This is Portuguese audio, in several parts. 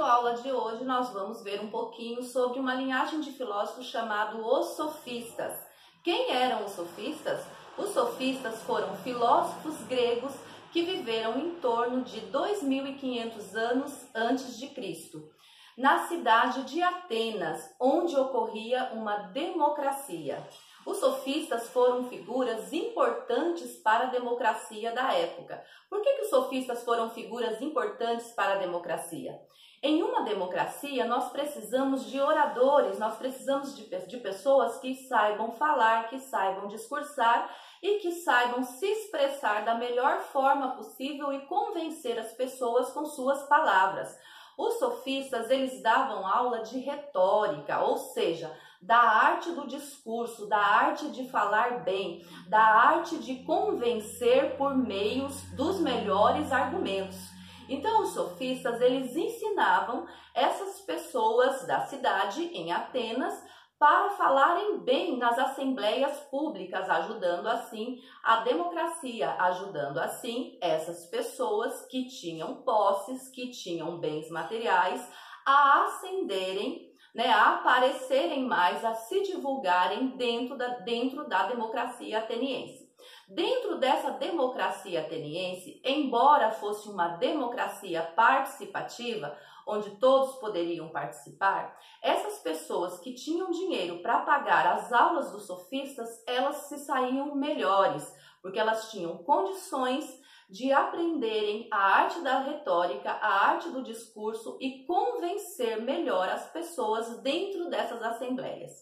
nossa aula de hoje nós vamos ver um pouquinho sobre uma linhagem de filósofos chamado os sofistas. Quem eram os sofistas? Os sofistas foram filósofos gregos que viveram em torno de 2.500 anos antes de Cristo, na cidade de Atenas, onde ocorria uma democracia. Os sofistas foram figuras importantes para a democracia da época. Por que os sofistas foram figuras importantes para a democracia? Em uma democracia, nós precisamos de oradores, nós precisamos de pessoas que saibam falar, que saibam discursar e que saibam se expressar da melhor forma possível e convencer as pessoas com suas palavras. Os sofistas, eles davam aula de retórica, ou seja, da arte do discurso, da arte de falar bem, da arte de convencer por meios dos melhores argumentos. Então, os sofistas, eles ensinavam essas pessoas da cidade, em Atenas, para falarem bem nas assembleias públicas, ajudando assim a democracia, ajudando assim essas pessoas que tinham posses, que tinham bens materiais, a ascenderem, a aparecerem mais, a se divulgarem dentro da democracia ateniense. Dentro dessa democracia ateniense, embora fosse uma democracia participativa, onde todos poderiam participar, essas pessoas que tinham dinheiro para pagar as aulas dos sofistas, elas se saíam melhores, porque elas tinham condições de aprenderem a arte da retórica, a arte do discurso e convencer melhor as pessoas dentro dessas assembleias.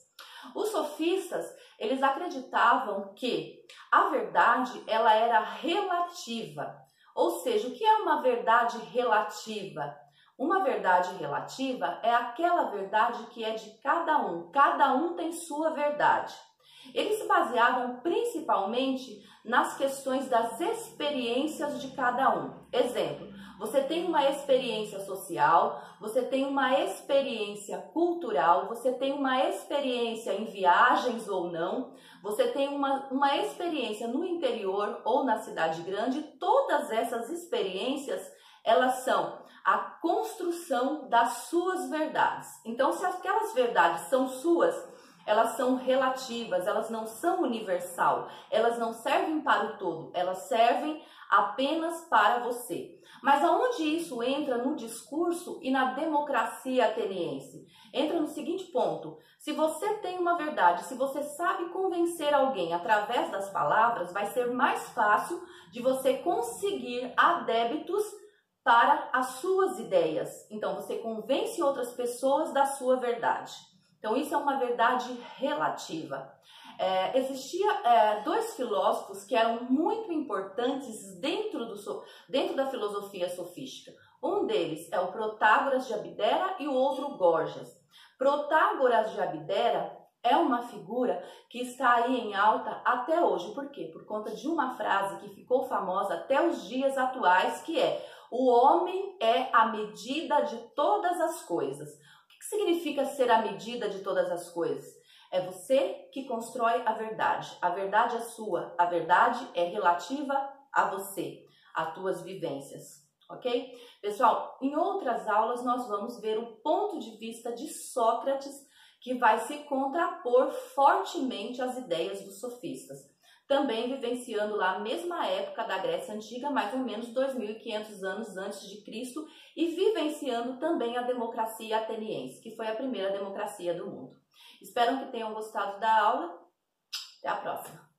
Os sofistas, eles acreditavam que a verdade, ela era relativa. Ou seja, o que é uma verdade relativa? Uma verdade relativa é aquela verdade que é de cada um tem sua verdade. Eles se baseavam principalmente nas questões das experiências de cada um. Exemplo, você tem uma experiência social, você tem uma experiência cultural, você tem uma experiência em viagens ou não, você tem uma experiência no interior ou na cidade grande. Todas essas experiências, elas são a construção das suas verdades. Então, se aquelas verdades são suas, elas são relativas, elas não são universal, elas não servem para o todo, elas servem apenas para você. Mas aonde isso entra no discurso e na democracia ateniense? Entra no seguinte ponto: se você tem uma verdade, se você sabe convencer alguém através das palavras, vai ser mais fácil de você conseguir adébitos para as suas ideias. Então, você convence outras pessoas da sua verdade. Então, isso é uma verdade relativa. Existia dois filósofos que eram muito importantes dentro da filosofia sofística. Um deles é o Protágoras de Abdera e o outro Gorgias. Protágoras de Abdera é uma figura que está aí em alta até hoje. Por quê? Por conta de uma frase que ficou famosa até os dias atuais, que é: o homem é a medida de todas as coisas. O que significa ser a medida de todas as coisas? É você que constrói a verdade. A verdade é sua. A verdade é relativa a você, a tuas vivências. Ok? Pessoal, em outras aulas nós vamos ver o ponto de vista de Sócrates, que vai se contrapor fortemente às ideias dos sofistas. Também vivenciando lá a mesma época da Grécia Antiga, mais ou menos 2.500 anos antes de Cristo, e vivenciando também a democracia ateniense, que foi a primeira democracia do mundo. Espero que tenham gostado da aula. Até a próxima!